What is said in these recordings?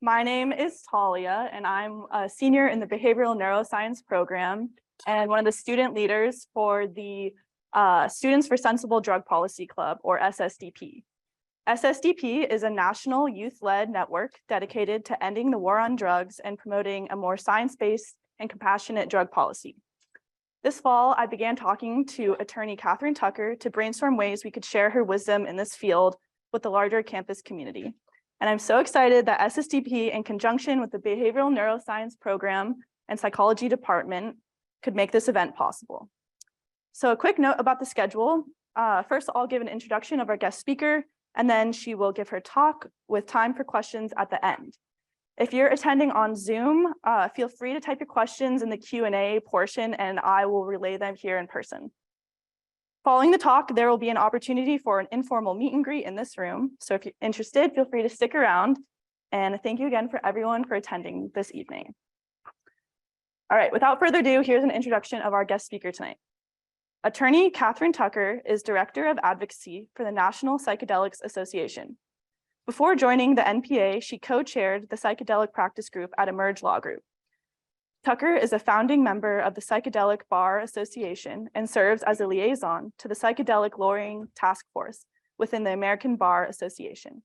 My name is Talia, and I'm a senior in the Behavioral Neuroscience program and one of the student leaders for the Students for Sensible Drug Policy Club, or SSDP. SSDP is a national youth-led network dedicated to ending the war on drugs and promoting a more science-based and compassionate drug policy. This fall, I began talking to attorney Catherine Tucker to brainstorm ways we could share her wisdom in this field with the larger campus community. And I'm so excited that SSDP, in conjunction with the Behavioral Neuroscience program and Psychology department, could make this event possible. So a quick note about the schedule. First, I'll give an introduction of our guest speaker, and then she will give her talk with time for questions at the end. If you're attending on Zoom, feel free to type your questions in the Q&A portion, and I will relay them here in person. Following the talk, there will be an opportunity for an informal meet and greet in this room. So if you're interested, feel free to stick around. And thank you again for everyone for attending this evening. All right, without further ado, here's an introduction of our guest speaker tonight. Attorney Catherine Tucker is Director of Advocacy for the National Psychedelics Association. Before joining the NPA, she co-chaired the Psychedelic Practice Group at Emerge Law Group. Tucker is a founding member of the Psychedelic Bar Association and serves as a liaison to the Psychedelic Lowering Task Force within the American Bar Association.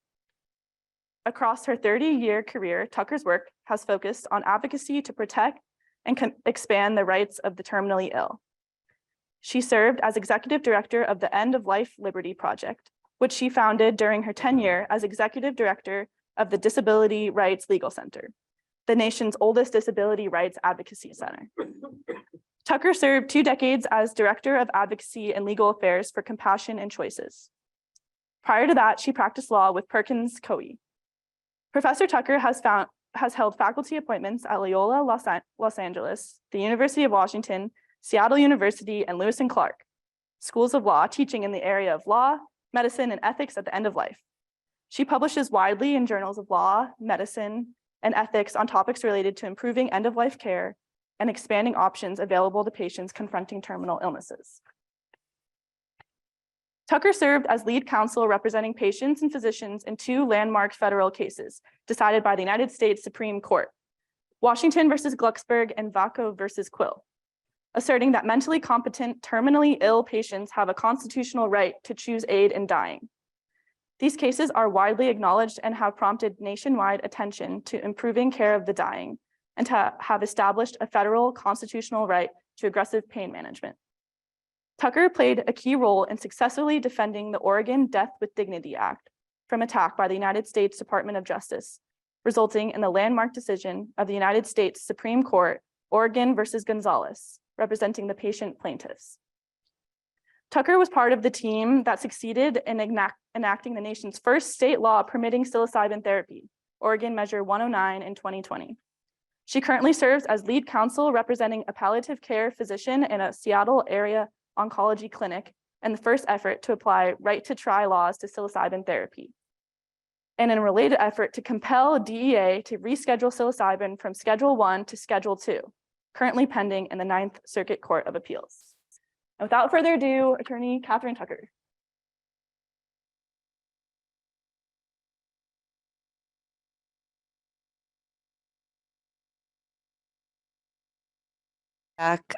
Across her 30-year career, Tucker's work has focused on advocacy to protect and expand the rights of the terminally ill. She served as executive director of the End of Life Liberty Project, which she founded during her tenure as executive director of the Disability Rights Legal Center, the nation's oldest disability rights advocacy center. Tucker served 2 decades as Director of Advocacy and Legal Affairs for Compassion and Choices. Prior to that, she practiced law with Perkins Coie. Professor Tucker has held faculty appointments at Loyola Los Angeles, the University of Washington, Seattle University, and Lewis and Clark schools of law, teaching in the area of law, medicine, and ethics at the end of life. She publishes widely in journals of law, medicine, and ethics on topics related to improving end-of-life care and expanding options available to patients confronting terminal illnesses. Tucker served as lead counsel representing patients and physicians in 2 landmark federal cases decided by the United States Supreme Court, Washington versus Glucksberg and Vaco versus Quill, asserting that mentally competent, terminally ill patients have a constitutional right to choose aid in dying. These cases are widely acknowledged and have prompted nationwide attention to improving care of the dying and to have established a federal constitutional right to aggressive pain management. Tucker played a key role in successfully defending the Oregon Death with Dignity Act from attack by the United States Department of Justice, resulting in the landmark decision of the United States Supreme Court, Oregon versus Gonzalez, representing the patient plaintiffs. Tucker was part of the team that succeeded in enacting the nation's first state law permitting psilocybin therapy, Oregon Measure 109 in 2020. She currently serves as lead counsel representing a palliative care physician in a Seattle area oncology clinic and the first effort to apply right to try laws to psilocybin therapy, and in a related effort to compel DEA to reschedule psilocybin from Schedule 1 to Schedule 2, currently pending in the 9th Circuit Court of Appeals. And without further ado, attorney Catherine Tucker.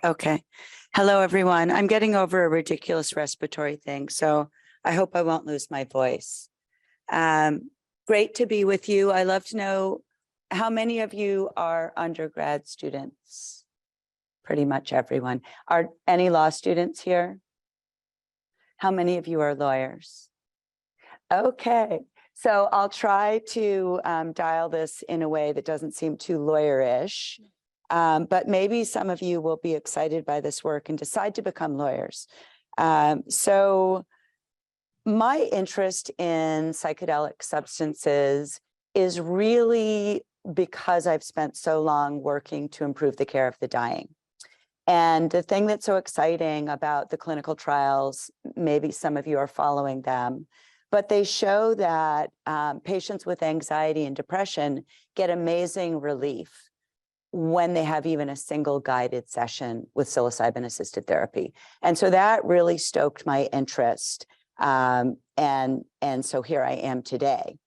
Okay. Hello, everyone. I'm getting over a ridiculous respiratory thing, so I hope I won't lose my voice. Great to be with you. I love to know how many of you are undergrad students. Pretty much everyone. Are any law students here? How many of you are lawyers? Okay, so I'll try to dial this in a way that doesn't seem too lawyerish. But maybe some of you will be excited by this work and decide to become lawyers. So my interest in psychedelic substances is really because I've spent so long working to improve the care of the dying. And the thing that's so exciting about the clinical trials, maybe some of you are following them, but they show that patients with anxiety and depression get amazing relief when they have even a single guided session with psilocybin-assisted therapy. And so that really stoked my interest. And so here I am today.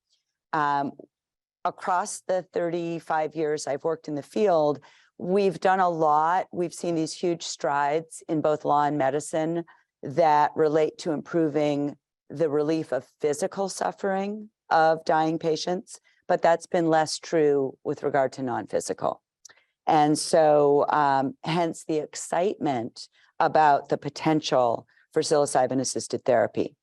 across the 35 years I've worked in the field, we've done a lot. We've seen these huge strides in both law and medicine that relate to improving the relief of physical suffering of dying patients, but that's been less true with regard to non-physical. And so hence the excitement about the potential for psilocybin-assisted therapy.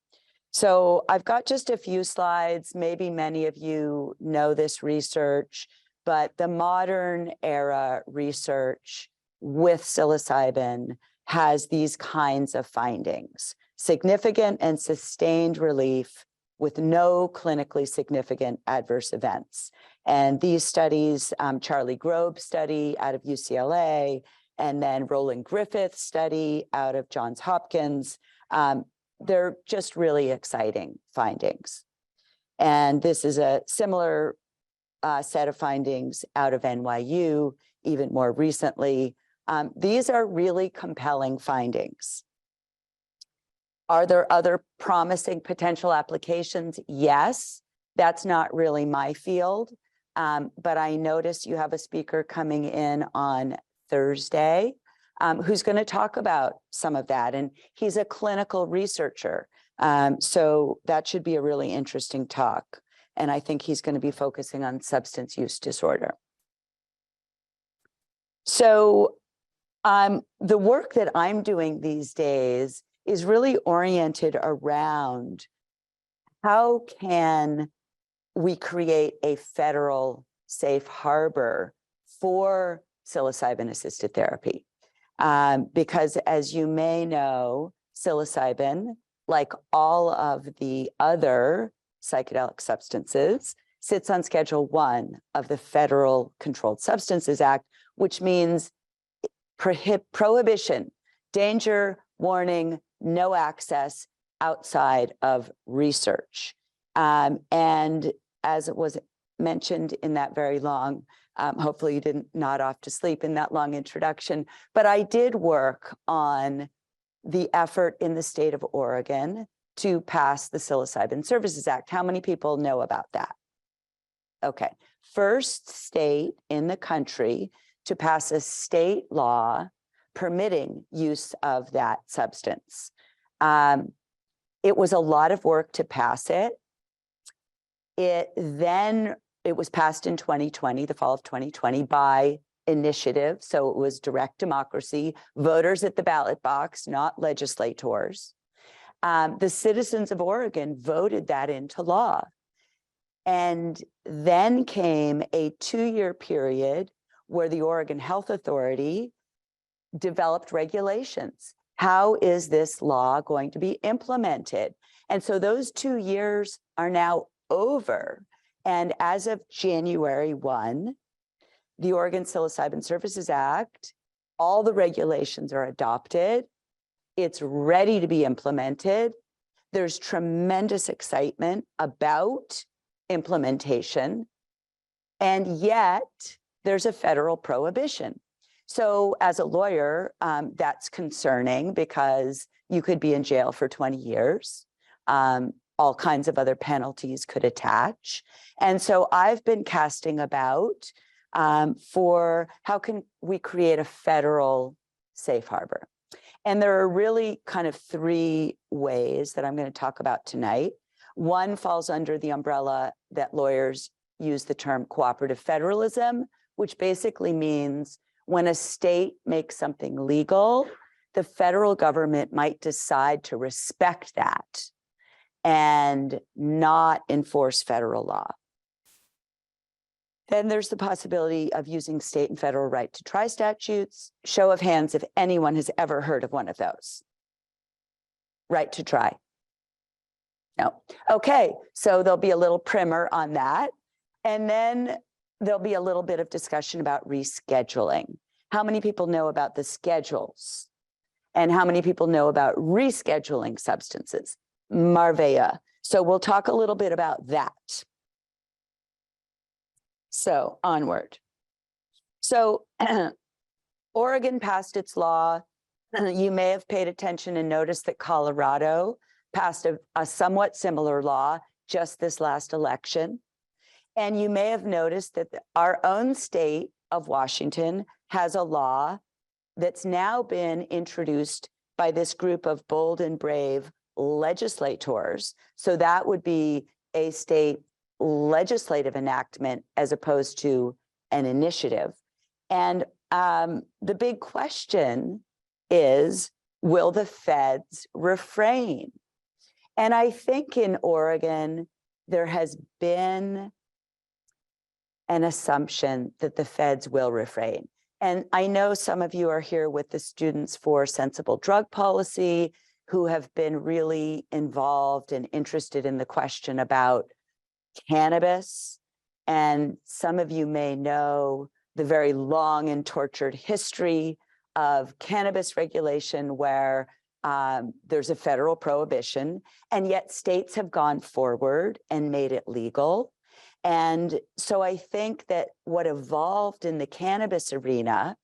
So I've got just a few slides. Maybe many of you know this research, but the modern era research with psilocybin has these kinds of findings: significant and sustained relief with no clinically significant adverse events. And these studies, Charlie Grobe's study out of UCLA, and then Roland Griffith's study out of Johns Hopkins, they're just really exciting findings. And this is a similar set of findings out of NYU, even more recently. These are really compelling findings. Are there other promising potential applications? Yes, that's not really my field, but I notice you have a speaker coming in on Thursday who's going to talk about some of that, and he's a clinical researcher. So that should be a really interesting talk. And I think he's going to be focusing on substance use disorder. So the work that I'm doing these days is really oriented around how can we create a federal safe harbor for psilocybin-assisted therapy. Because as you may know, psilocybin, like all of the other psychedelic substances, sits on Schedule 1 of the Federal Controlled Substances Act, which means prohibition, danger, warning, no access outside of research. And as it was mentioned in that very long, hopefully you didn't nod off to sleep in that long introduction, but I did work on the effort in the state of Oregon to pass the Psilocybin Services Act. How many people know about that? Okay, first state in the country to pass a state law permitting use of that substance. It was a lot of work to pass it. It was passed in 2020, the fall of 2020, by initiative. So it was direct democracy, voters at the ballot box, not legislators. The citizens of Oregon voted that into law. And then came a 2-year period where the Oregon Health Authority developed regulations. How is this law going to be implemented? And so those 2 years are now over. And as of January 1, the Oregon Psilocybin Services Act, all the regulations are adopted. It's ready to be implemented. There's tremendous excitement about implementation, and yet there's a federal prohibition. So as a lawyer, that's concerning because you could be in jail for 20 years. All kinds of other penalties could attach. And so I've been casting about for how can we create a federal safe harbor. And there are really kind of 3 ways that I'm going to talk about tonight. One falls under the umbrella that lawyers use the term cooperative federalism, which basically means when a state makes something legal, the federal government might decide to respect that and not enforce federal law. Then there's the possibility of using state and federal right to try statutes. Show of hands if anyone has ever heard of one of those. Right to try. No. Okay, so there'll be a little primer on that. And then there'll be a little bit of discussion about rescheduling. How many people know about the schedules? And how many people know about rescheduling substances? Marvea. So we'll talk a little bit about that. So onward. So Oregon passed its law. You may have paid attention and noticed that Colorado passed a somewhat similar law just this last election. And you may have noticed that our own state of Washington has a law that's now been introduced by this group of bold and brave legislators. So that would be a state legislative enactment as opposed to an initiative. And the big question is, will the feds refrain? And I think in Oregon, there has been an assumption that the feds will refrain. And I know some of you are here with the Students for Sensible Drug Policy, who have been really involved and interested in the question about cannabis. And some of you may know the very long and tortured history of cannabis regulation, where there's a federal prohibition, and yet states have gone forward and made it legal. And so I think that what evolved in the cannabis arena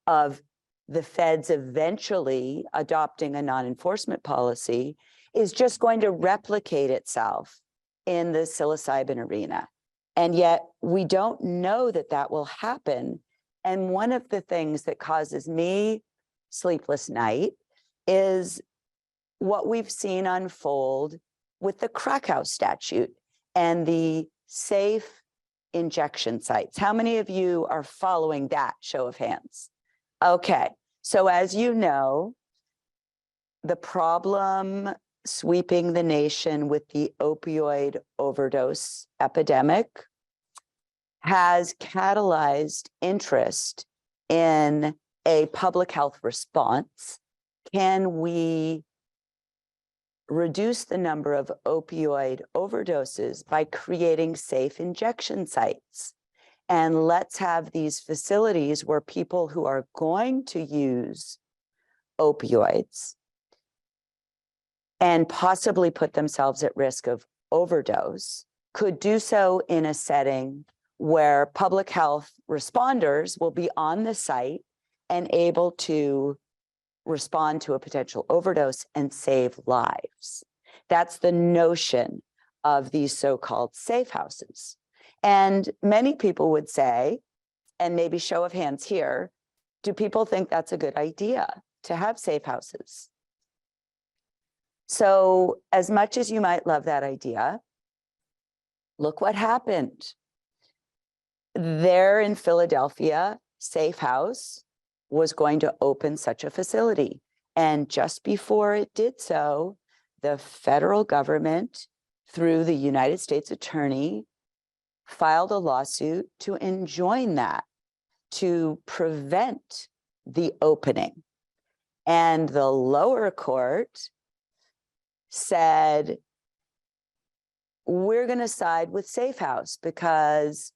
of the feds eventually adopting a non-enforcement policy is just going to replicate itself in the psilocybin arena. And yet we don't know that that will happen. And one of the things that causes me sleepless night is what we've seen unfold with the crack house statute and the safe injection sites. How many of you are following that? Show of hands. Okay, so as you know, the problem sweeping the nation with the opioid overdose epidemic has catalyzed interest in a public health response. Can we reduce the number of opioid overdoses by creating safe injection sites? And let's have these facilities where people who are going to use opioids and possibly put themselves at risk of overdose could do so in a setting where public health responders will be on the site and able to respond to a potential overdose and save lives. That's the notion of these so-called safe houses. And many people would say, and maybe show of hands here, do people think that's a good idea to have safe houses? So as much as you might love that idea, look what happened. There in Philadelphia, Safe House was going to open such a facility. And just before it did so, the federal government, through the United States Attorney, filed a lawsuit to enjoin that, to prevent the opening. And the lower court said, we're going to side with Safe House because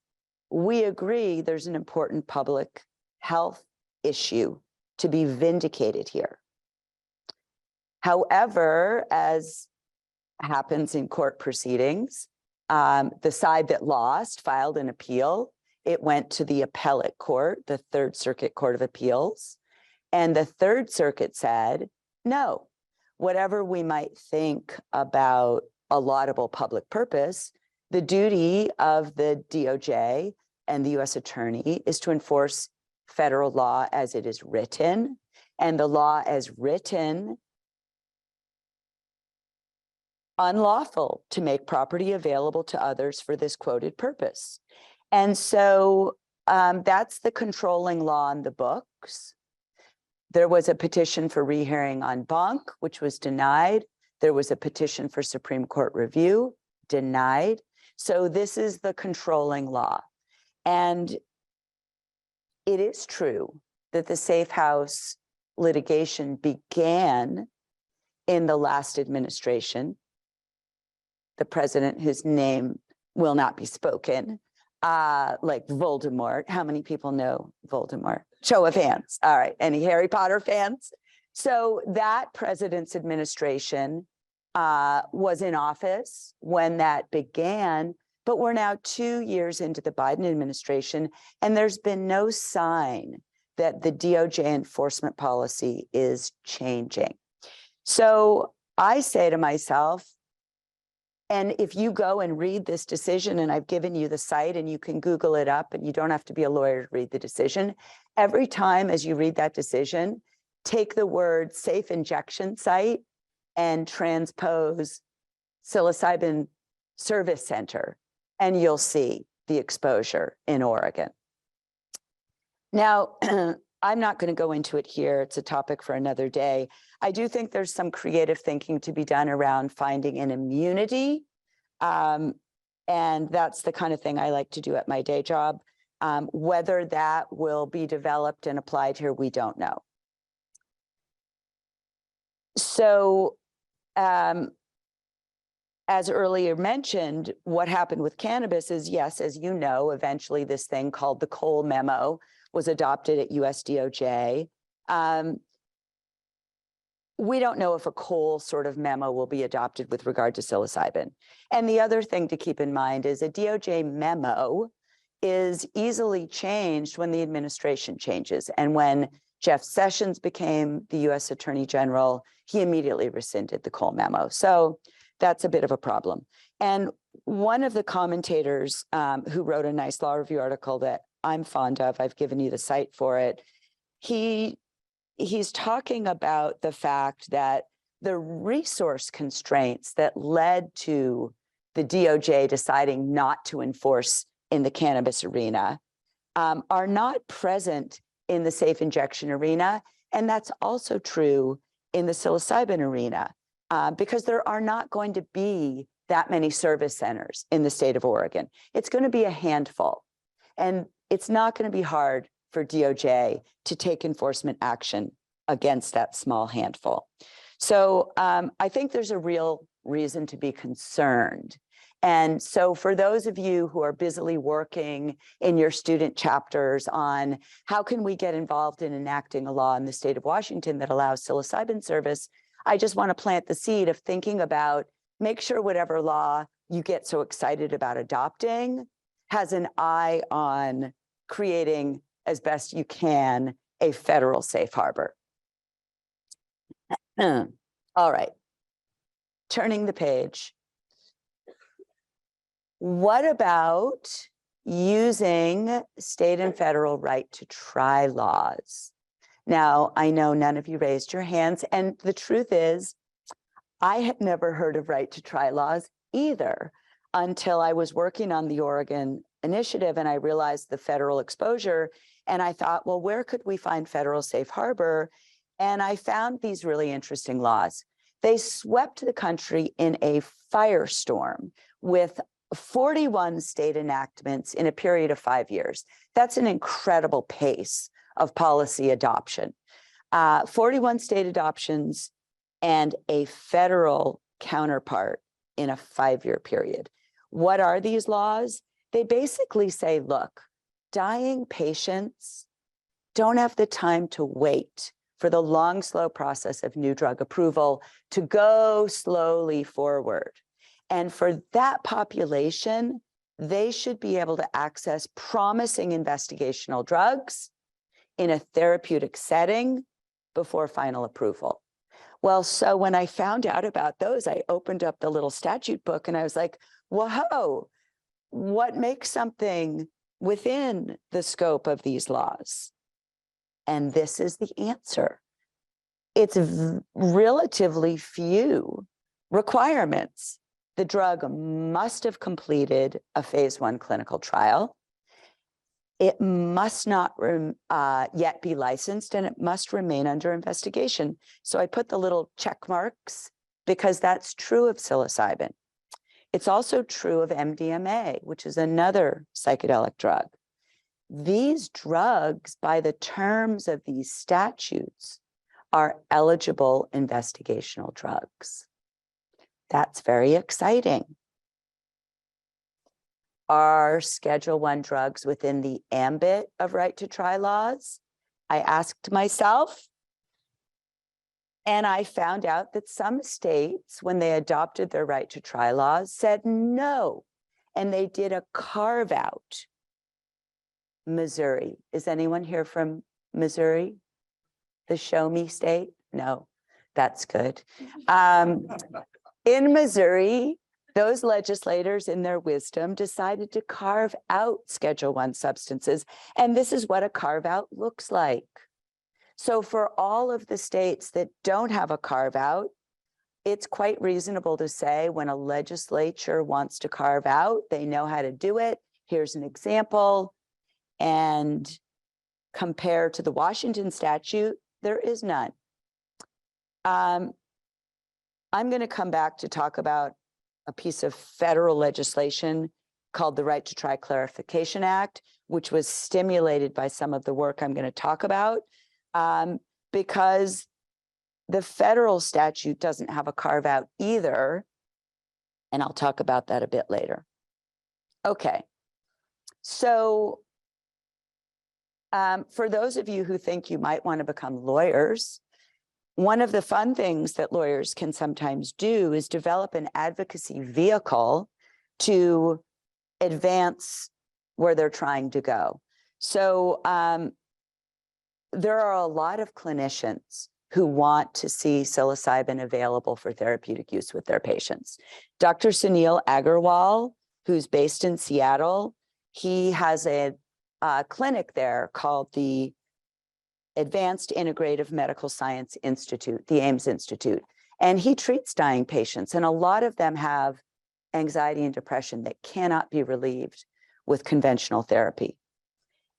we agree there's an important public health issue to be vindicated here. However, as happens in court proceedings, the side that lost filed an appeal. It went to the appellate court, the Third Circuit Court of Appeals, and the Third Circuit said, no, whatever we might think about a laudable public purpose, the duty of the DOJ and the US Attorney is to enforce federal law as it is written, and the law as written unlawful to make property available to others for this quoted purpose. And so that's the controlling law on the books. There was a petition for rehearing en banc, which was denied. There was a petition for Supreme Court review, denied. So this is the controlling law. And it is true that the Safe House litigation began in the last administration. The president, whose name will not be spoken, like Voldemort. How many people know Voldemort? Show of hands. All right, any Harry Potter fans? So that president's administration was in office when that began, but we're now 2 years into the Biden administration, and there's been no sign that the DOJ enforcement policy is changing. So I say to myself, And if you go and read this decision, and I've given you the site and you can Google it up and you don't have to be a lawyer to read the decision. Every time as you read that decision, take the word safe injection site and transpose psilocybin service center, and you'll see the exposure in Oregon. Now, I'm not going to go into it here. It's a topic for another day. I do think there's some creative thinking to be done around finding an immunity. And that's the kind of thing I like to do at my day job. Whether that will be developed and applied here, we don't know. So, as earlier mentioned, what happened with cannabis is, yes, as you know, eventually this thing called the Cole Memo was adopted at US DOJ. We don't know if a Cole sort of memo will be adopted with regard to psilocybin. And the other thing to keep in mind is a DOJ memo is easily changed when the administration changes. And when Jeff Sessions became the US Attorney General, he immediately rescinded the Cole memo. So that's a bit of a problem. And one of the commentators who wrote a nice law review article that I'm fond of, I've given you the site for it, he's talking about the fact that the resource constraints that led to the DOJ deciding not to enforce in the cannabis arena are not present in the safe injection arena. And that's also true in the psilocybin arena, because there are not going to be that many service centers in the state of Oregon. It's going to be a handful. And it's not going to be hard for DOJ to take enforcement action against that small handful. So I think there's a real reason to be concerned. And so for those of you who are busily working in your student chapters on how can we get involved in enacting a law in the state of Washington that allows psilocybin service, I just want to plant the seed of thinking about, make sure whatever law you get so excited about adopting has an eye on creating, as best you can, a federal safe harbor. All right, turning the page. What about using state and federal right to try laws? Now, I know none of you raised your hands, and the truth is, I had never heard of right to try laws either until I was working on the Oregon initiative and I realized the federal exposure. And I thought, well, where could we find federal safe harbor? And I found these really interesting laws. They swept the country in a firestorm with 41 state enactments in a period of 5 years. That's an incredible pace of policy adoption. 41 state adoptions and a federal counterpart in a 5-year period. What are these laws? They basically say, look, dying patients don't have the time to wait for the long, slow process of new drug approval to go slowly forward. And for that population, they should be able to access promising investigational drugs in a therapeutic setting before final approval. Well, so when I found out about those, I opened up the little statute book and I was like, whoa, what makes something within the scope of these laws? And this is the answer. It's relatively few requirements. The drug must have completed a phase 1 clinical trial. It must not yet be licensed, and it must remain under investigation. So I put the little check marks because that's true of psilocybin. It's also true of MDMA, which is another psychedelic drug. These drugs, by the terms of these statutes, are eligible investigational drugs. That's very exciting. Are Schedule I drugs within the ambit of right to try laws? I asked myself, and I found out that some states, when they adopted their right to try laws, said no, and they did a carve out. Missouri. Is anyone here from Missouri? The show me state? No, that's good. In Missouri, those legislators in their wisdom decided to carve out Schedule I substances. And this is what a carve out looks like. So for all of the states that don't have a carve out, it's quite reasonable to say when a legislature wants to carve out, they know how to do it. Here's an example. And compared to the Washington statute, there is none. I'm going to come back to talk about a piece of federal legislation called the Right to Try Clarification Act, which was stimulated by some of the work I'm going to talk about, because the federal statute doesn't have a carve out either. And I'll talk about that a bit later. Okay. So for those of you who think you might want to become lawyers, one of the fun things that lawyers can sometimes do is develop an advocacy vehicle to advance where they're trying to go. So there are a lot of clinicians who want to see psilocybin available for therapeutic use with their patients. Dr. Sunil Agarwal, who's based in Seattle, he has a clinic there called the Advanced Integrative Medical Science Institute, the AIMS Institute, and he treats dying patients, and a lot of them have anxiety and depression that cannot be relieved with conventional therapy.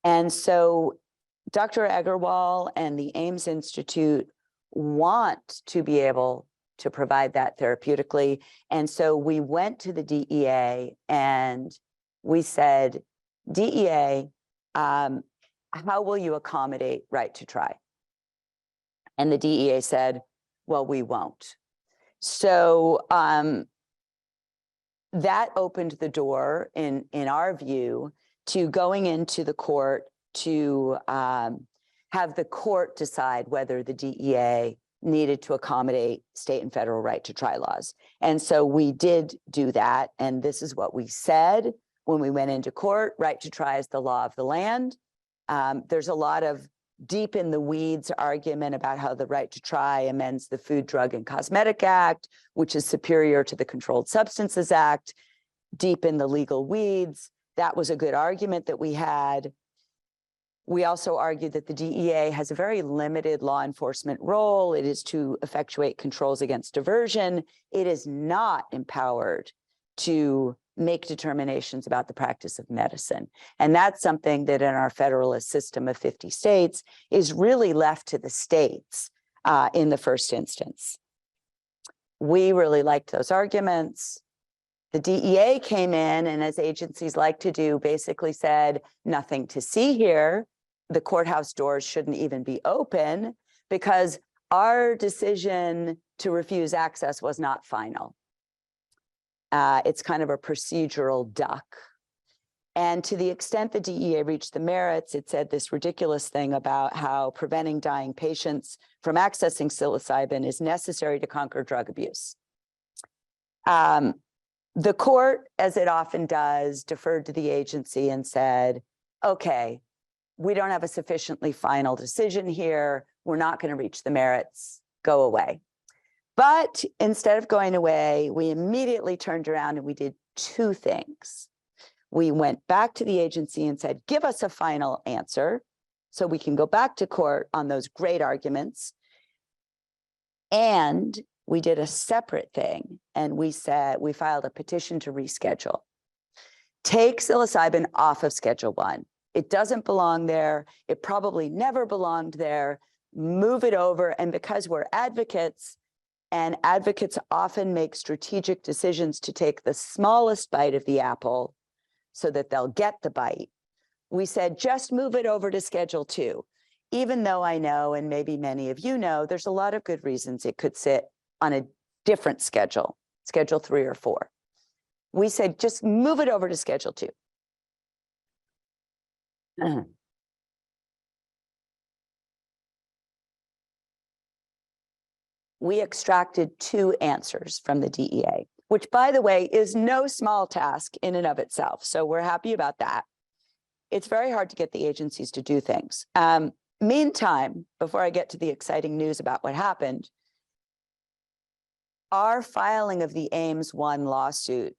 And so Dr. Agarwal and the AIMS Institute want to be able to provide that therapeutically. And so we went to the DEA and we said, DEA, how will you accommodate right to try? And the DEA said, well, we won't. So that opened the door, in our view, to going into the court to have the court decide whether the DEA needed to accommodate state and federal right to try laws. And so we did do that. And this is what we said when we went into court: right to try is the law of the land. There's a lot of deep in the weeds argument about how the right to try amends the Food, Drug, and Cosmetic Act, which is superior to the Controlled Substances Act, deep in the legal weeds. That was a good argument that we had. We also argued that the DEA has a very limited law enforcement role. It is to effectuate controls against diversion. It is not empowered to make determinations about the practice of medicine. And that's something that in our federalist system of 50 states is really left to the states in the first instance. We really liked those arguments. The DEA came in and, as agencies like to do, basically said, nothing to see here. The courthouse doors shouldn't even be open because our decision to refuse access was not final. It's kind of a procedural duck. And to the extent the DEA reached the merits, it said this ridiculous thing about how preventing dying patients from accessing psilocybin is necessary to conquer drug abuse. The court, as it often does, deferred to the agency and said, okay, we don't have a sufficiently final decision here. We're not going to reach the merits. Go away. But instead of going away, we immediately turned around and we did two things. We went back to the agency and said, give us a final answer so we can go back to court on those great arguments. And we did a separate thing. And we said, we filed a petition to reschedule. Take psilocybin off of Schedule I. It doesn't belong there. It probably never belonged there. Move it over. And because we're advocates, and advocates often make strategic decisions to take the smallest bite of the apple so that they'll get the bite, we said, just move it over to Schedule II. Even though I know, and maybe many of you know, there's a lot of good reasons it could sit on a different schedule, Schedule III or IV. We said, just move it over to Schedule II. We extracted two answers from the DEA, which, by the way, is no small task in and of itself. So we're happy about that. It's very hard to get the agencies to do things. Meantime, before I get to the exciting news about what happened, our filing of the Ames 1 lawsuit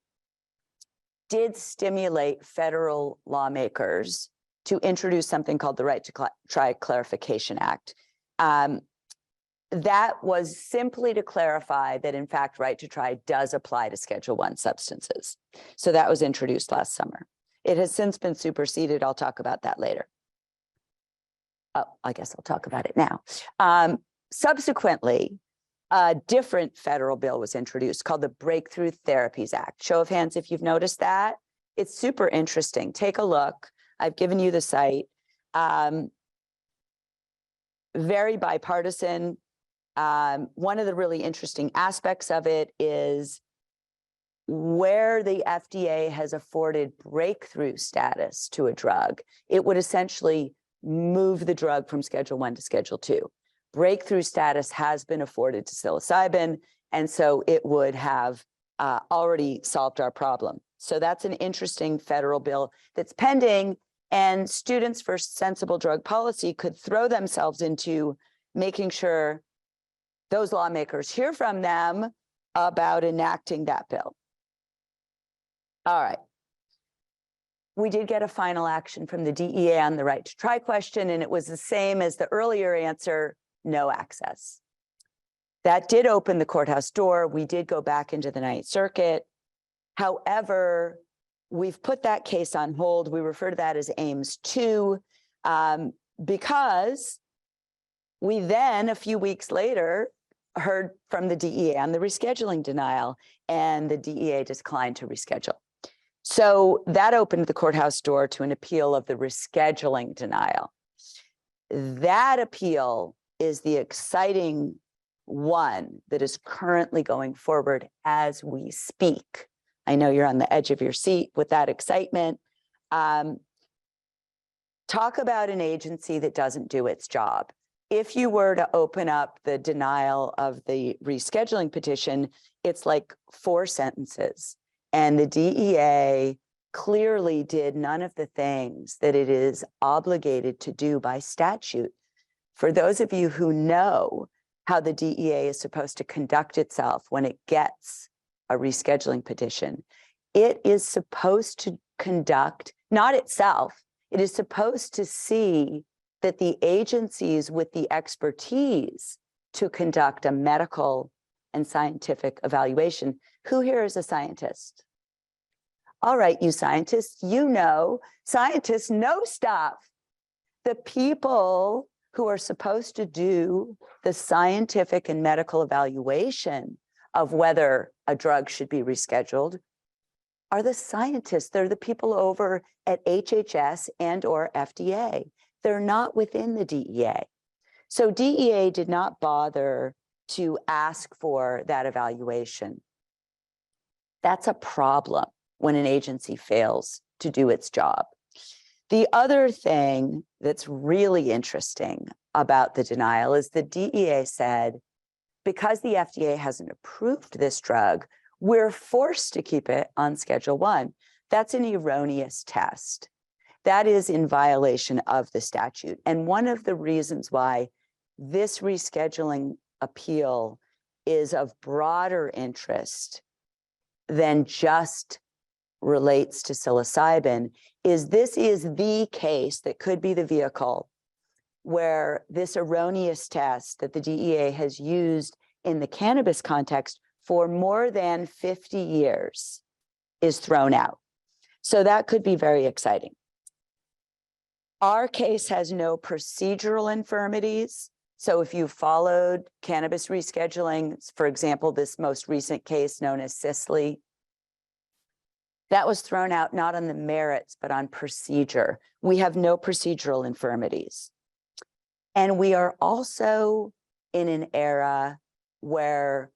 did stimulate federal lawmakers to introduce something called the Right to Try Clarification Act. That was simply to clarify that, in fact, right to try does apply to Schedule I substances. So that was introduced last summer. It has since been superseded. I'll talk about that later. Oh, I guess I'll talk about it now. Subsequently, a different federal bill was introduced called the Breakthrough Therapies Act. Show of hands if you've noticed that. It's super interesting. Take a look. I've given you the site. Very bipartisan. One of the really interesting aspects of it is where the FDA has afforded breakthrough status to a drug, it would essentially move the drug from Schedule I to Schedule II. Breakthrough status has been afforded to psilocybin, and so it would have already solved our problem. So that's an interesting federal bill that's pending, and Students for Sensible Drug Policy could throw themselves into making sure those lawmakers hear from them about enacting that bill. All right. We did get a final action from the DEA on the right to try question, and it was the same as the earlier answer, no access. That did open the courthouse door. We did go back into the Ninth Circuit. However, we've put that case on hold. We refer to that as Ames 2 because we then, a few weeks later, heard from the DEA on the rescheduling denial, and the DEA declined to reschedule. So that opened the courthouse door to an appeal of the rescheduling denial. That appeal is the exciting one that is currently going forward as we speak. I know you're on the edge of your seat with that excitement. Talk about an agency that doesn't do its job. If you were to open up the denial of the rescheduling petition, it's like 4 sentences. And the DEA clearly did none of the things that it is obligated to do by statute. For those of you who know how the DEA is supposed to conduct itself when it gets a rescheduling petition, it is supposed to conduct, not itself, it is supposed to see that the agencies with the expertise to conduct a medical and scientific evaluation. Who here is a scientist? All right, you scientists, you know, scientists know stuff. The people who are supposed to do the scientific and medical evaluation of whether a drug should be rescheduled are the scientists. They're the people over at HHS and or FDA. They're not within the DEA. So DEA did not bother to ask for that evaluation. That's a problem when an agency fails to do its job. The other thing that's really interesting about the denial is the DEA said, because the FDA hasn't approved this drug, we're forced to keep it on Schedule I. That's an erroneous test. That is in violation of the statute. And one of the reasons why this rescheduling appeal is of broader interest than just relates to psilocybin is this is the case that could be the vehicle where this erroneous test that the DEA has used in the cannabis context for more than 50 years is thrown out. So that could be very exciting. Our case has no procedural infirmities. So if you followed cannabis rescheduling, for example, this most recent case known as Sisley, that was thrown out not on the merits, but on procedure. We have no procedural infirmities. And we are also in an era where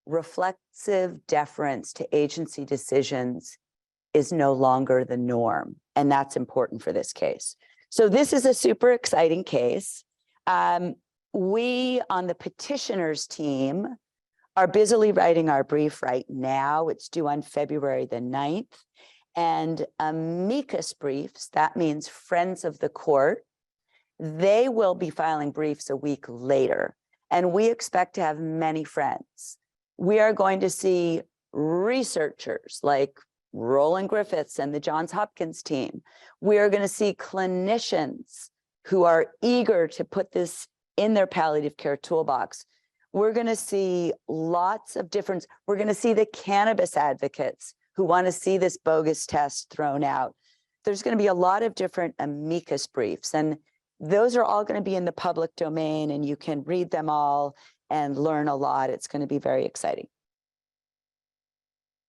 reflexive deference to agency decisions is no longer the norm. And that's important for this case. So this is a super exciting case. We on the petitioners team are busily writing our brief right now. It's due on February the 9th. And amicus briefs, that means friends of the court, they will be filing briefs a week later. And we expect to have many friends. We are going to see researchers like Roland Griffiths and the Johns Hopkins team. We are going to see clinicians who are eager to put this in their palliative care toolbox. We're going to see lots of different, we're going to see the cannabis advocates who want to see this bogus test thrown out. There's going to be a lot of different amicus briefs, and those are all going to be in the public domain, and you can read them all and learn a lot. It's going to be very exciting.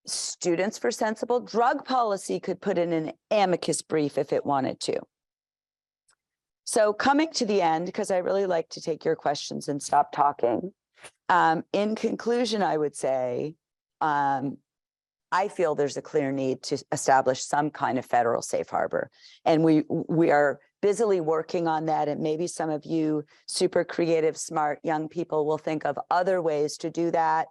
Students for Sensible Drug Policy could put in an amicus brief if it wanted to. So coming to the end, because I really like to take your questions and stop talking. In conclusion, I would say, I feel there's a clear need to establish some kind of federal safe harbor. And we are busily working on that. And maybe some of you super creative, smart young people will think of other ways to do that.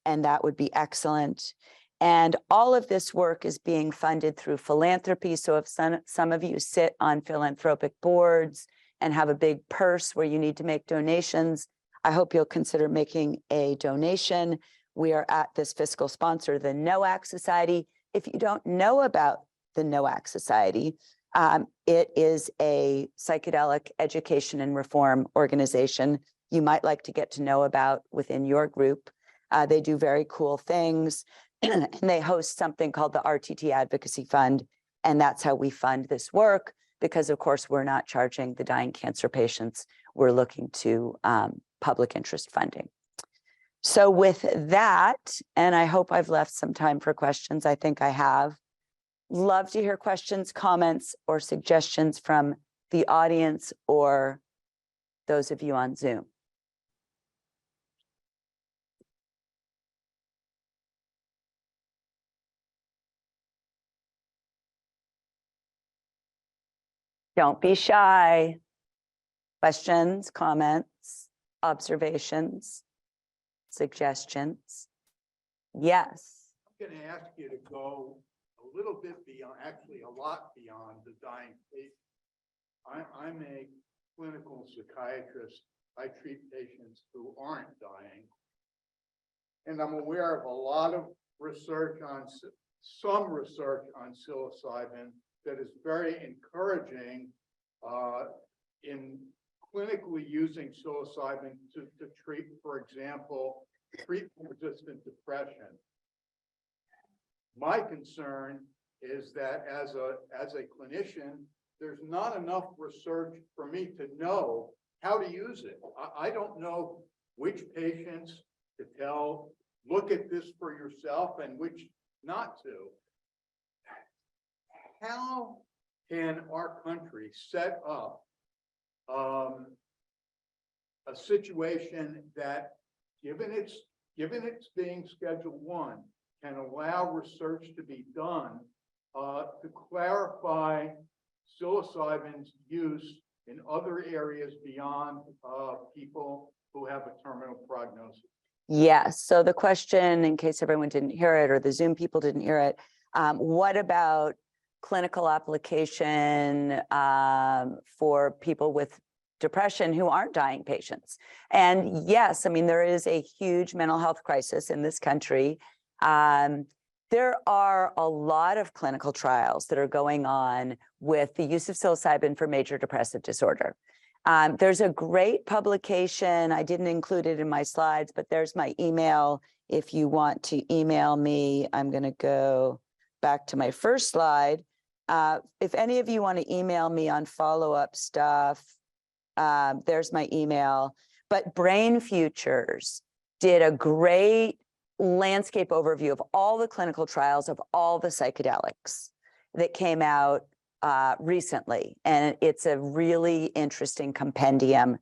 And that would be excellent. And all of this work is being funded through philanthropy. So if some of you sit on philanthropic boards and have a big purse where you need to make donations, I hope you'll consider making a donation. We are at this fiscal sponsor, the NOAC Society. If you don't know about the NOAC Society, it is a psychedelic education and reform organization you might like to get to know about within your group. They do very cool things, and they host something called the RTT Advocacy Fund, and that's how we fund this work, because of course we're not charging the dying cancer patients. We're looking to public interest funding. So with that, and I hope I've left some time for questions, I think I have. Love to hear questions, comments, or suggestions from the audience or those of you on Zoom. Don't be shy. Questions, comments, observations, suggestions? Yes. I'm going to ask you to go a little bit beyond, actually a lot beyond the dying patient. I'm a clinical psychiatrist. I treat patients who aren't dying. And I'm aware of a lot of research on, some research on psilocybin that is very encouraging in clinically using psilocybin to treat, for example, treatment-resistant depression. My concern is that as a clinician, there's not enough research for me to know how to use it. I don't know which patients to tell, look at this for yourself, and which not to. How can our country set up a situation that, given it's being Schedule 1, can allow research to be done to clarify psilocybin's use in other areas beyond people who have a terminal prognosis? Yes. So the question, in case everyone didn't hear it or the Zoom people didn't hear it, what about clinical application for people with depression who aren't dying patients? And yes, I mean, there is a huge mental health crisis in this country. There are a lot of clinical trials that are going on with the use of psilocybin for major depressive disorder. There's a great publication. I didn't include it in my slides, but there's my email. If you want to email me, I'm going to go back to my first slide. If any of you want to email me on follow-up stuff, there's my email. But Brain Futures did a great landscape overview of all the clinical trials of all the psychedelics that came out recently. And it's a really interesting compendium.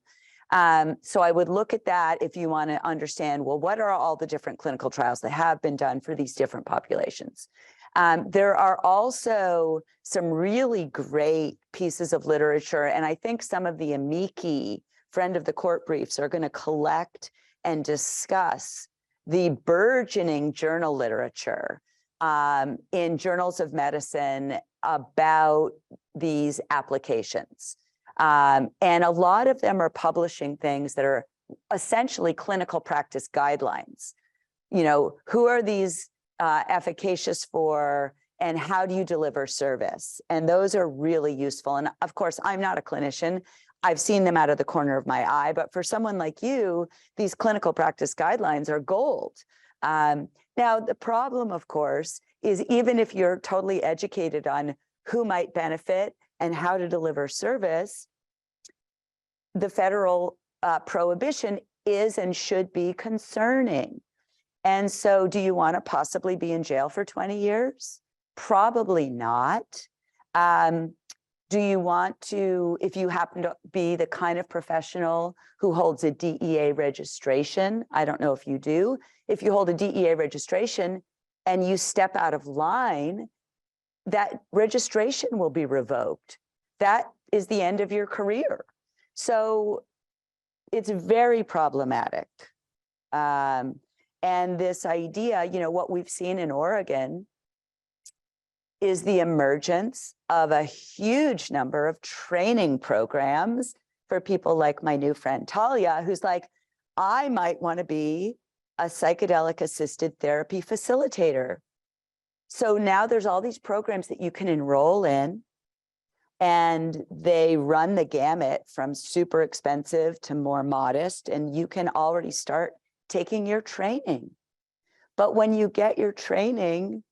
So I would look at that if you want to understand, well, what are all the different clinical trials that have been done for these different populations? There are also some really great pieces of literature, and I think some of the amici, friend of the court briefs, are going to collect and discuss the burgeoning journal literature in journals of medicine about these applications. And a lot of them are publishing things that are essentially clinical practice guidelines. who are these efficacious for, and how do you deliver service? And those are really useful. And of course, I'm not a clinician. I've seen them out of the corner of my eye, but for someone like you, these clinical practice guidelines are gold. Now, the problem, of course, is even if you're totally educated on who might benefit and how to deliver service, the federal prohibition is and should be concerning. And so do you want to possibly be in jail for 20 years? Probably not. Do you want to, if you happen to be the kind of professional who holds a DEA registration, I don't know if you do, if you hold a DEA registration and you step out of line, that registration will be revoked. That is the end of your career. So it's very problematic. And this idea, what we've seen in Oregon is the emergence of a huge number of training programs for people like my new friend Talia, who's like, I might want to be a psychedelic assisted therapy facilitator. So now there's all these programs that you can enroll in, and they run the gamut from super expensive to more modest, and you can already start taking your training. But when you get your training,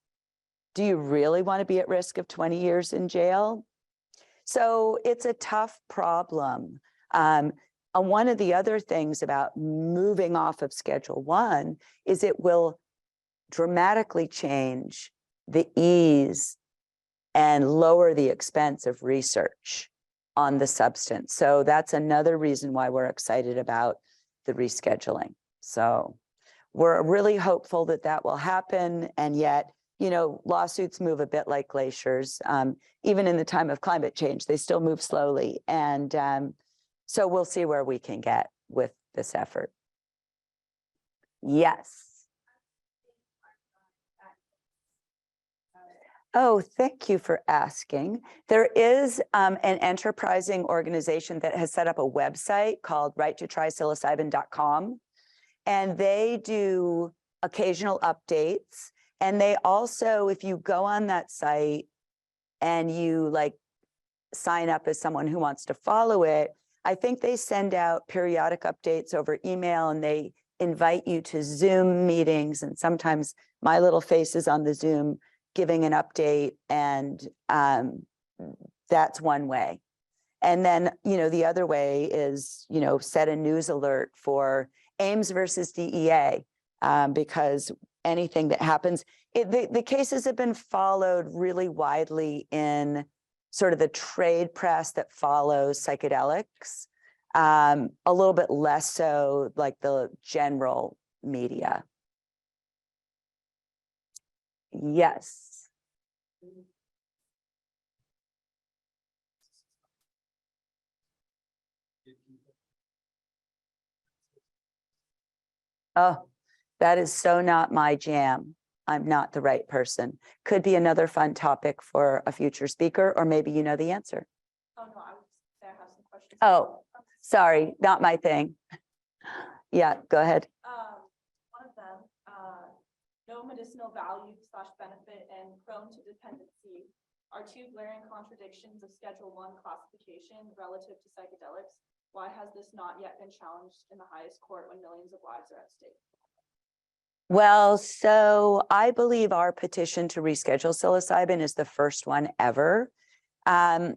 do you really want to be at risk of 20 years in jail? So it's a tough problem. One of the other things about moving off of Schedule 1 is it will dramatically change the ease and lower the expense of research on the substance. So that's another reason why we're excited about the rescheduling. So we're really hopeful that that will happen. And yet, lawsuits move a bit like glaciers. Even in the time of climate change, they still move slowly. And so we'll see where we can get with this effort. Yes. Oh, thank you for asking. There is an enterprising organization that has set up a website called righttotrypsilocybin.com, and they do occasional updates. And they also, if you go on that site and you sign up as someone who wants to follow it, I think they send out periodic updates over email, and they invite you to Zoom meetings. And sometimes my little face is on the Zoom giving an update, and that's one way. And then, the other way is, set a news alert for Ames versus DEA, because anything that happens, the cases have been followed really widely in sort of the trade press that follows psychedelics, a little bit less so like the general media. Yes. Oh, that is so not my jam. I'm not the right person. Could be another fun topic for a future speaker, or maybe you know the answer. Oh, no, I was there, have some questions. Oh, sorry, not my thing. Yeah, go ahead. One of them, no medicinal value / benefit and prone to dependency are two glaring contradictions of Schedule 1 classification relative to psychedelics. Why has this not yet been challenged in the highest court when millions of lives are at stake? Well, so I believe our petition to reschedule psilocybin is the first one ever. And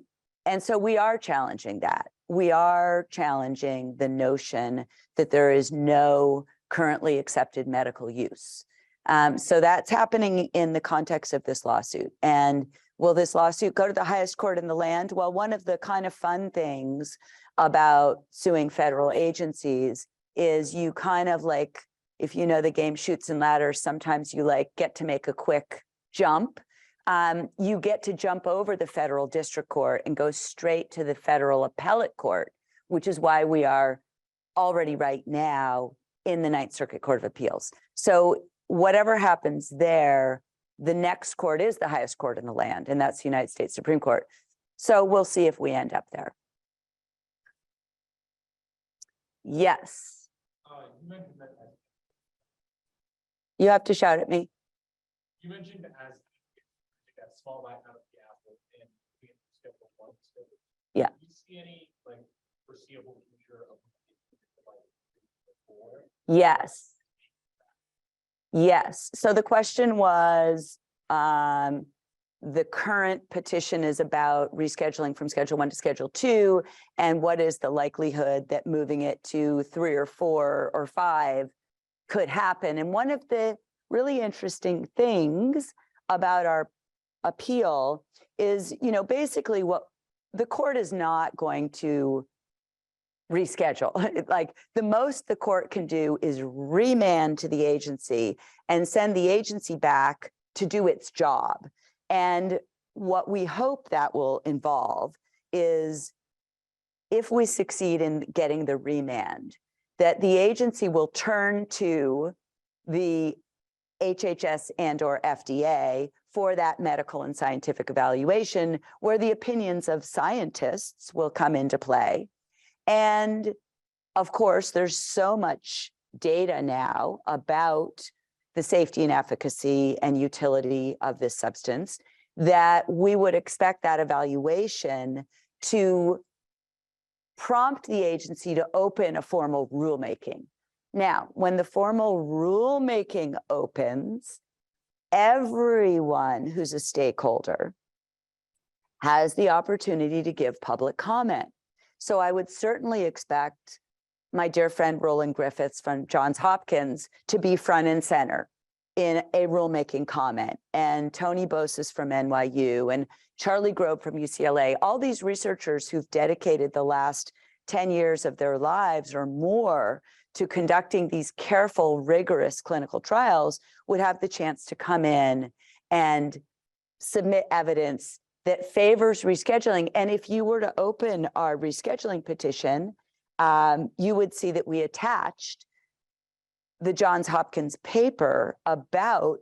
so we are challenging that. We are challenging the notion that there is no currently accepted medical use. So that's happening in the context of this lawsuit. And will this lawsuit go to the highest court in the land? Well, one of the kind of fun things about suing federal agencies is you kind of if you know the game Chutes and Ladders, sometimes you get to make a quick jump. You get to jump over the federal district court and go straight to the federal appellate court, which is why we are already right now in the Ninth Circuit Court of Appeals. So whatever happens there, the next court is the highest court in the land, and that's the United States Supreme Court. So we'll see if we end up there. Yes. You mentioned that You have to shout at me. You mentioned as that small bite out of the apple and being schedule one, schedule. Yeah. Do you see any like foreseeable future of like before? Yes. Yes. So the question was, the current petition is about rescheduling from Schedule 1 to Schedule 2, and what is the likelihood that moving it to 3 or 4 or 5 could happen? And one of the really interesting things about our appeal is, you know, basically what the court is not going to reschedule. Like the most the court can do is remand to the agency and send the agency back to do its job. And what we hope that will involve is, if we succeed in getting the remand, that the agency will turn to the HHS and/or FDA for that medical and scientific evaluation, where the opinions of scientists will come into play. And of course, there's so much data now about the safety and efficacy and utility of this substance that we would expect that evaluation to prompt the agency to open a formal rulemaking. Now, when the formal rulemaking opens, everyone who's a stakeholder has the opportunity to give public comment. So I would certainly expect my dear friend Roland Griffiths from Johns Hopkins to be front and center in a rulemaking comment, and Tony Bosis from NYU, and Charlie Grove from UCLA, all these researchers who've dedicated the last 10 years of their lives or more to conducting these careful, rigorous clinical trials would have the chance to come in and submit evidence that favors rescheduling. And if you were to open our rescheduling petition, you would see that we attached the Johns Hopkins paper about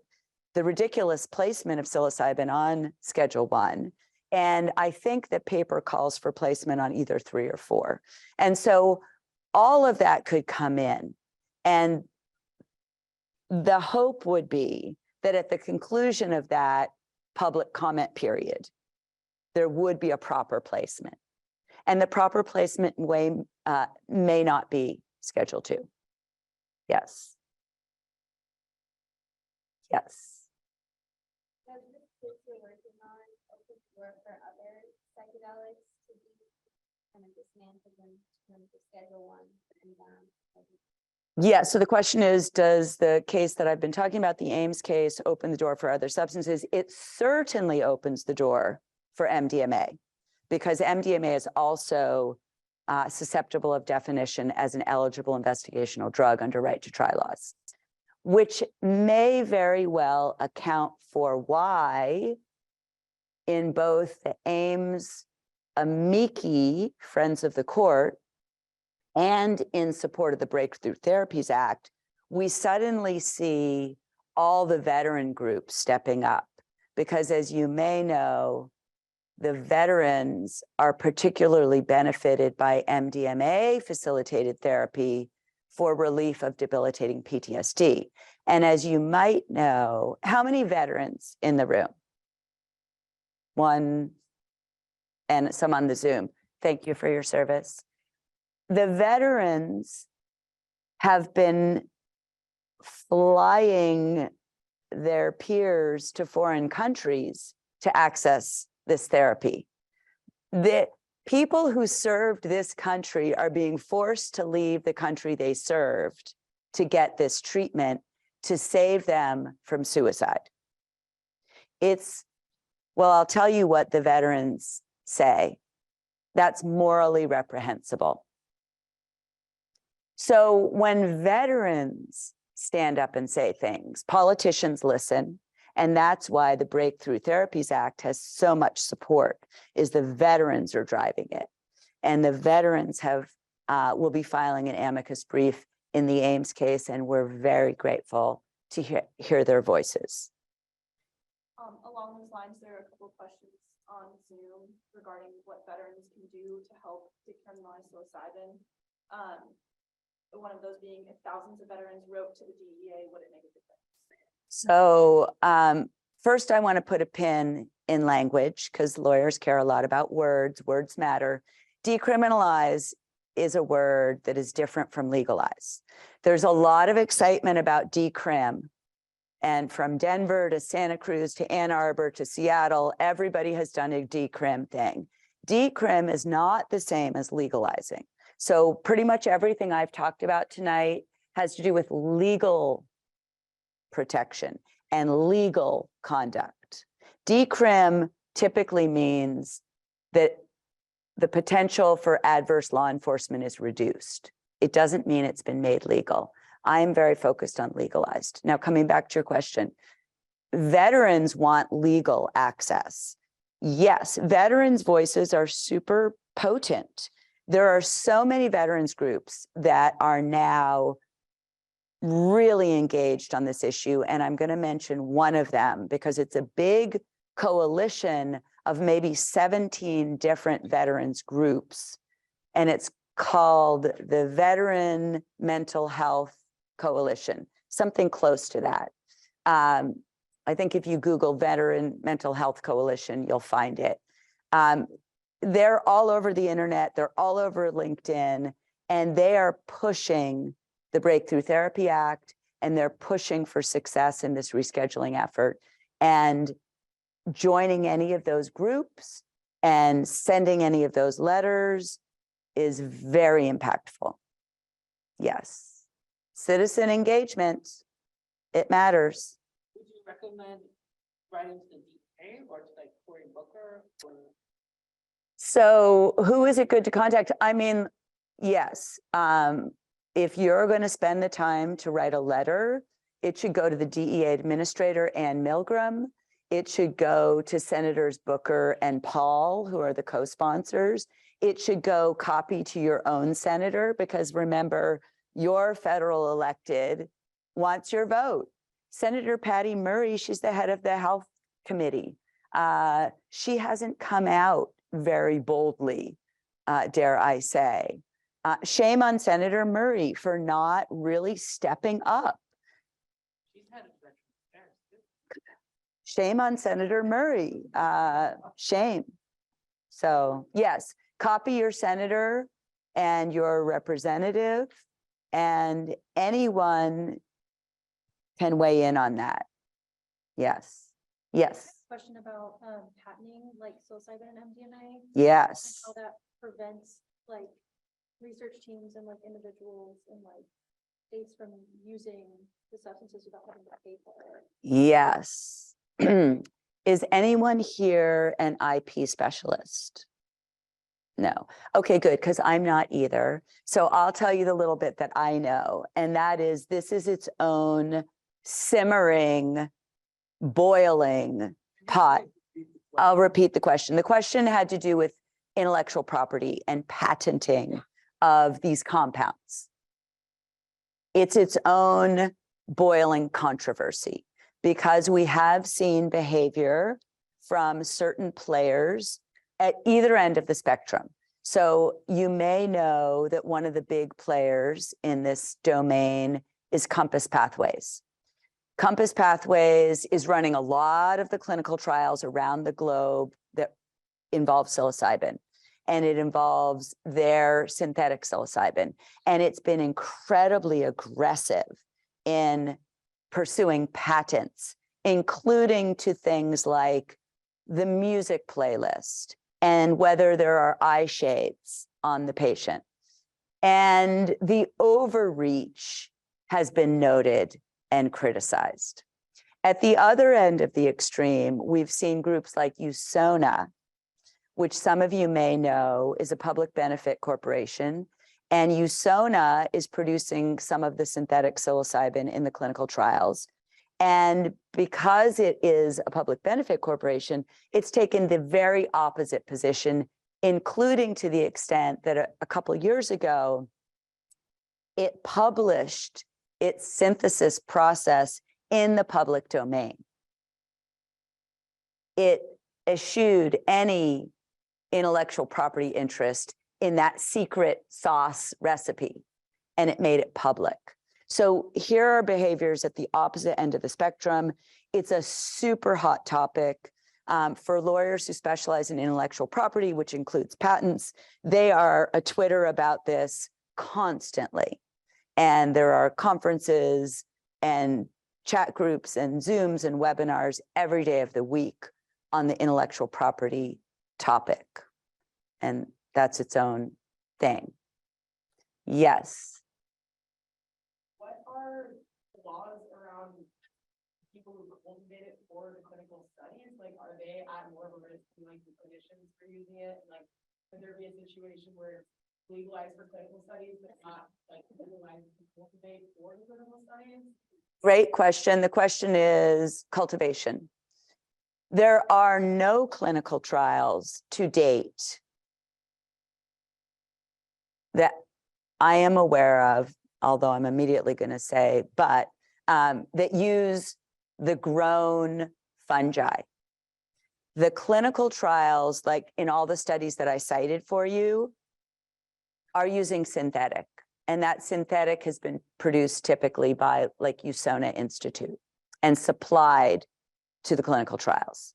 the ridiculous placement of psilocybin on Schedule 1. And I think the paper calls for placement on either 3 or 4. And so all of that could come in. And the hope would be that at the conclusion of that public comment period, there would be a proper placement. And the proper placement way may not be Schedule 2. Yes. Yes. Does this book you're working on open the door for other psychedelics to be kind of dismantled in terms of Schedule 1 and Yeah, so the question is, does the case that I've been talking about, the Ames case, open the door for other substances? It certainly opens the door for MDMA, because MDMA is also susceptible of definition as an eligible investigational drug under right to try laws, which may very well account for why in both the Ames amici, Friends of the Court, and in support of the Breakthrough Therapies Act, we suddenly see all the veteran groups stepping up. Because as you may know, the veterans are particularly benefited by MDMA facilitated therapy for relief of debilitating PTSD. And as you might know, how many veterans in the room? One, and some on the Zoom. Thank you for your service. The veterans have been flying their peers to foreign countries to access this therapy. The people who served this country are being forced to leave the country they served to get this treatment to save them from suicide. Well, I'll tell you what the veterans say. That's morally reprehensible. So when veterans stand up and say things, politicians listen, and that's why the Breakthrough Therapies Act has so much support, is the veterans are driving it. And the veterans will be filing an amicus brief in the Ames case, and we're very grateful to hear their voices. Along those lines, there are a couple of questions on Zoom regarding what veterans can do to help decriminalize psilocybin. One of those being, if thousands of veterans wrote to the DEA, would it make a difference? So first, I want to put a pin in language because lawyers care a lot about words. Words matter. Decriminalize is a word that is different from legalize. There's a lot of excitement about decrim. And from Denver to Santa Cruz to Ann Arbor to Seattle, everybody has done a decrim thing. Decrim is not the same as legalizing. So pretty much everything I've talked about tonight has to do with legal protection and legal conduct. Decrim typically means that the potential for adverse law enforcement is reduced. It doesn't mean it's been made legal. I'm very focused on legalized. Now, coming back to your question, veterans want legal access. Yes, veterans' voices are super potent. There are so many veterans groups that are now really engaged on this issue. And I'm going to mention one of them because it's a big coalition of maybe 17 different veterans groups. And it's called the Veteran Mental Health Coalition, something close to that. I think if you Google Veteran Mental Health Coalition, you'll find it. They're all over the internet. They're all over LinkedIn, and they are pushing the Breakthrough Therapy Act, and they're pushing for success in this rescheduling effort. And joining any of those groups and sending any of those letters is very impactful. Yes. Citizen engagement, it matters. Would you recommend writing to the DA or to like Cory Booker? Or... So who is it good to contact? I mean, yes. If you're going to spend the time to write a letter, it should go to the DEA Administrator, Ann Milgram. It should go to Senators Booker and Paul, who are the co-sponsors. It should go copy to your own senator, because remember, your federal elected wants your vote. Senator Patty Murray, she's the head of the Health Committee. She hasn't come out very boldly, dare I say. Shame on Senator Murray for not really stepping up. She's had a veteran affairs too. Shame on Senator Murray. Shame. So yes, copy your senator and your representative, and anyone can weigh in on that. Yes. Yes. Question about patenting like psilocybin and MDMA. Yes. And how that prevents like research teams and like individuals and like states from using the substances without having to pay for it. Yes. Is anyone here an IP specialist? No. Okay, good, because I'm not either. So I'll tell you the little bit that I know, and that is this is its own simmering, boiling pot. I'll repeat the question. The question had to do with intellectual property and patenting of these compounds. It's its own boiling controversy because we have seen behavior from certain players at either end of the spectrum. So you may know that one of the big players in this domain is Compass Pathways. Compass Pathways is running a lot of the clinical trials around the globe that involve psilocybin, and it involves their synthetic psilocybin. And it's been incredibly aggressive in pursuing patents, including to things like the music playlist and whether there are eye shades on the patient. And the overreach has been noted and criticized. At the other end of the extreme, we've seen groups like USONA, which some of you may know is a public benefit corporation. And USONA is producing some of the synthetic psilocybin in the clinical trials. And because it is a public benefit corporation, it's taken the very opposite position, including to the extent that a couple of years ago, it published its synthesis process in the public domain. It eschewed any intellectual property interest in that secret sauce recipe, and it made it public. So here are behaviors at the opposite end of the spectrum. It's a super hot topic. For lawyers who specialize in intellectual property, which includes patents, they are a Twitter about this constantly. And there are conferences and chat groups and Zooms and webinars every day of the week on the intellectual property topic. And that's its own thing. Yes. What are the laws around people who cultivate it for the clinical studies? Like, are they at more of a risk than like the clinicians for using it? Like, could there be a situation where it's legalized for clinical studies, but not like legalized to cultivate for the clinical studies? Great question. The question is cultivation. There are no clinical trials to date that I am aware of, although I'm immediately going to say, but that use the grown fungi. The clinical trials, like in all the studies that I cited for you, are using synthetic. And that synthetic has been produced typically by like USONA Institute and supplied to the clinical trials.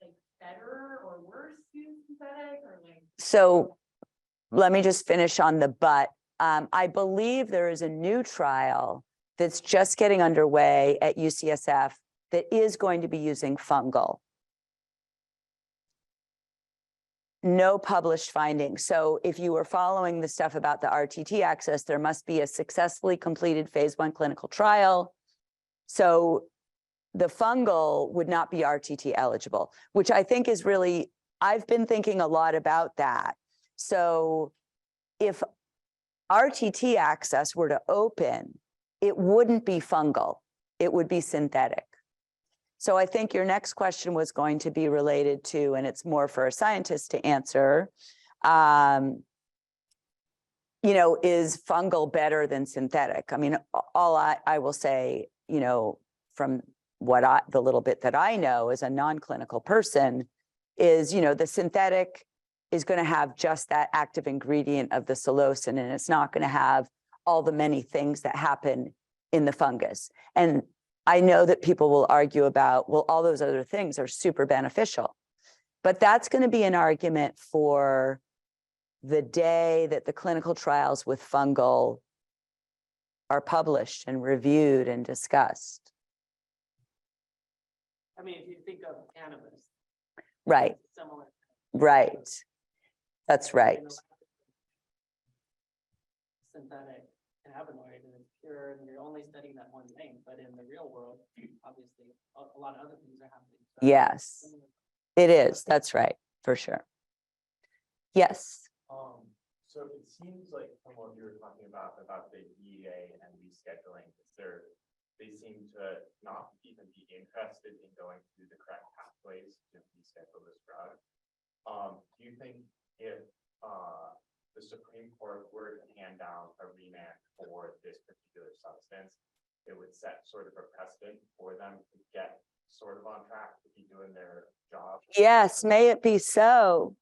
Like better or worse use synthetic or like? So let me just finish on the but. I believe there is a new trial that's just getting underway at UCSF that is going to be using fungal. No published findings. So if you were following the stuff about the RTT access, there must be a successfully completed phase 1 clinical trial. So the fungal would not be RTT eligible, which I think is really, I've been thinking a lot about that. So if RTT access were to open, it wouldn't be fungal, it would be synthetic. So I think your next question was going to be related to, and it's more for a scientist to answer, you know, is fungal better than synthetic? I mean, all I will say, you know, from what the little bit that I know as a non-clinical person is, you know, the synthetic is going to have just that active ingredient of the psilocin, and it's not going to have all the many things that happen in the fungus. And I know that people will argue about, well, all those other things are super beneficial, but that's going to be an argument for the day that the clinical trials with fungal are published and reviewed and discussed. I mean, if you think of cannabis. Right, Similar. right. That's right. Synthetic cannabinoid and it's pure and you're only studying that one thing, but in the real world, obviously, a lot of other things are happening. So Yes, it is. That's right, for sure. Yes. So it seems like from what you were talking about the DEA and rescheduling, they seem to not even be interested in going through the correct pathways to reschedule this drug. Do you think if the Supreme Court were to hand down a remand for this particular substance, it would set sort of a precedent for them to get sort of on track to be doing their job? Yes, may it be so.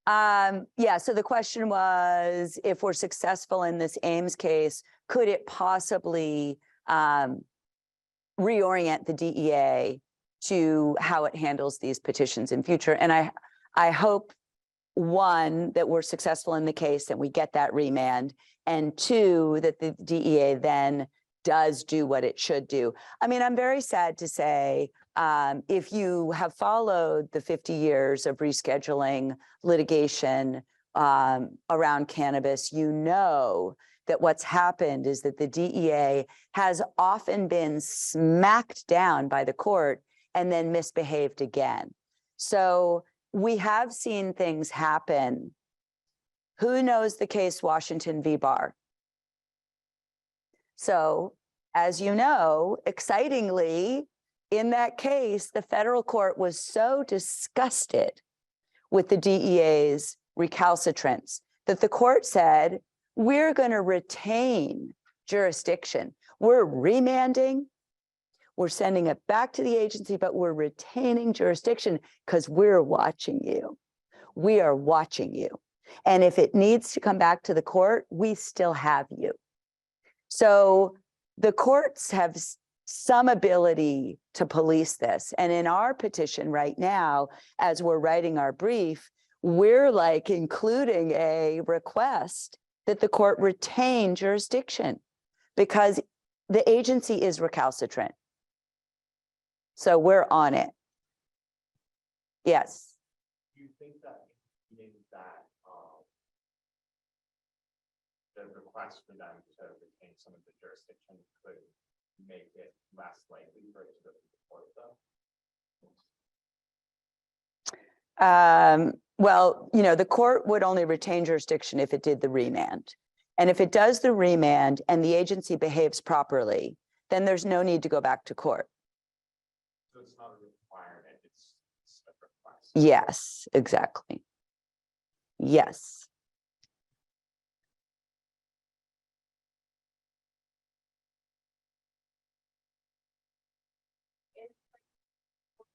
Yeah, so the question was, if we're successful in this Ames case, could it possibly reorient the DEA to how it handles these petitions in future? And I hope, one, that we're successful in the case and we get that remand, and two, that the DEA then does do what it should do. I mean, I'm very sad to say, if you have followed the 50 years of rescheduling litigation around cannabis, you know that what's happened is that the DEA has often been smacked down by the court and then misbehaved again. So we have seen things happen. Who knows the case Washington v. Barr? So, as you know, excitingly, in that case, the federal court was so disgusted with the DEA's recalcitrance that the court said, we're going to retain jurisdiction. We're remanding, we're sending it back to the agency, but we're retaining jurisdiction because we're watching you. We are watching you. And if it needs to come back to the court, we still have you. So the courts have some ability to police this. And in our petition right now, as we're writing our brief, we're like including a request that the court retain jurisdiction because the agency is recalcitrant. So we're on it. Yes. Do you think that means that the request for them to retain some of the jurisdiction could make it less likely for it to go to the court, though? Well, you know, the court would only retain jurisdiction if it did the remand. And if it does the remand and the agency behaves properly, then there's no need to go back to court. So it's not a requirement, it's a request. Yes, exactly. Yes.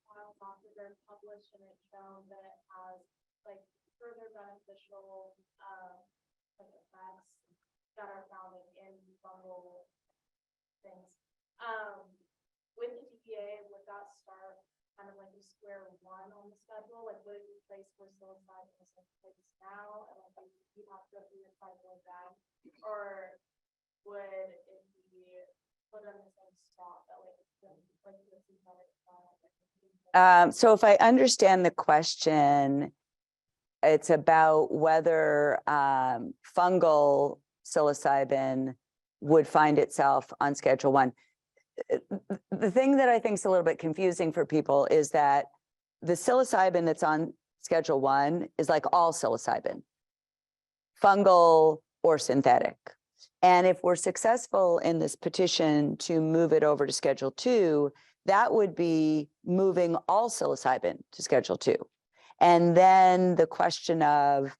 Files after they're published and it's shown that it has like further beneficial like effects that are found in fungal things. With the TPA, would that start kind of like a square one on the schedule? Like would it be placed where psilocybin is in place now and like you have to go through the cycle of that? Or would it be put on the same spot that like the synthetic So if I understand the question, it's about whether fungal psilocybin would find itself on Schedule 1. The thing that I think is a little bit confusing for people is that the psilocybin that's on Schedule 1 is like all psilocybin, fungal or synthetic. And if we're successful in this petition to move it over to Schedule 2, that would be moving all psilocybin to Schedule 2. And then the question of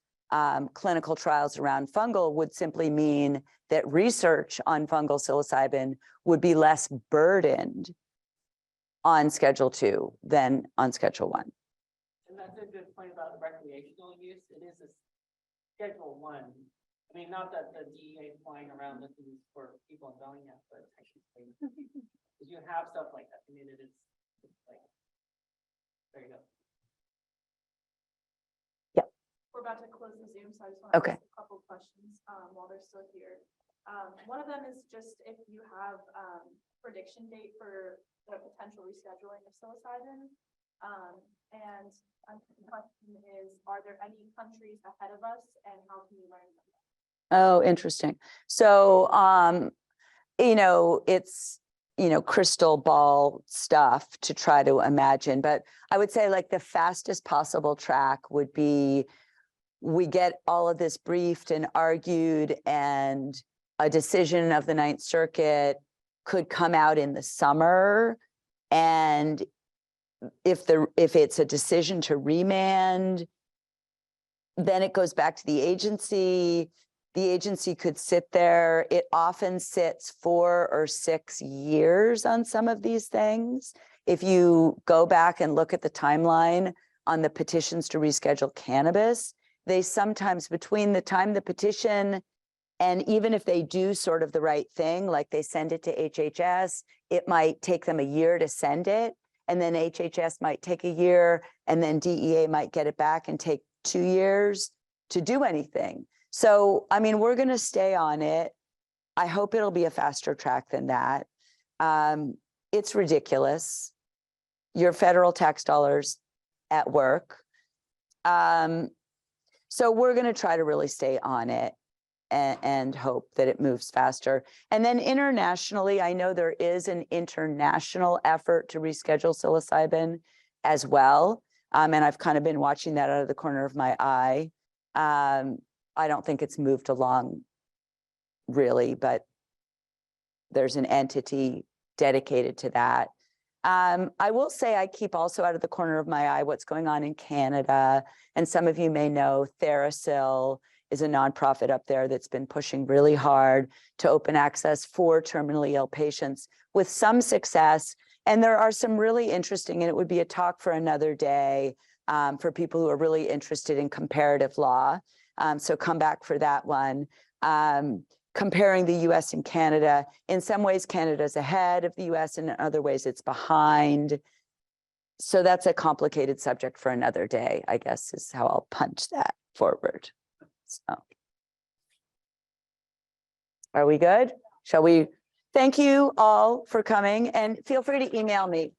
clinical trials around fungal would simply mean that research on fungal psilocybin would be less burdened on Schedule 2 than on Schedule 1. And that's a good point about recreational use. It is a Schedule 1. I mean, not that the DEA is flying around looking for people going yet, but technically, because you have stuff like that. I mean, it's like, there you go. We're about to close the Zoom, so I just want to Okay. ask a couple of questions while they're still here. One of them is just if you have prediction date for the potential rescheduling of psilocybin. And the question is, are there any countries ahead of us and how can we learn from them? Oh, interesting. So, you know, it's, you know, crystal ball stuff to try to imagine, but I would say like the fastest possible track would be we get all of this briefed and argued and a decision of the Ninth Circuit could come out in the summer. And if it's a decision to remand, then it goes back to the agency. The agency could sit there. It often sits 4 or 6 years on some of these things. If you go back and look at the timeline on the petitions to reschedule cannabis, they sometimes, between the time the petition and even if they do sort of the right thing, like they send it to HHS, it might take them a year to send it. And then HHS might take a year, and then DEA might get it back and take 2 years to do anything. So, I mean, we're going to stay on it. I hope it'll be a faster track than that. It's ridiculous. Your federal tax dollars at work. So we're going to try to really stay on it and hope that it moves faster. And then internationally, I know there is an international effort to reschedule psilocybin as well. And I've kind of been watching that out of the corner of my eye. I don't think it's moved along really, but there's an entity dedicated to that. I will say I keep also out of the corner of my eye what's going on in Canada. And some of you may know TheraSil is a nonprofit up there that's been pushing really hard to open access for terminally ill patients with some success. And there are some really interesting, and it would be a talk for another day for people who are really interested in comparative law. So come back for that one. Comparing the US and Canada. In some ways, Canada's ahead of the US, and in other ways it's behind. So that's a complicated subject for another day, I guess, is how I'll punch that forward. So. Are we good? Shall we? Thank you all for coming, and feel free to email me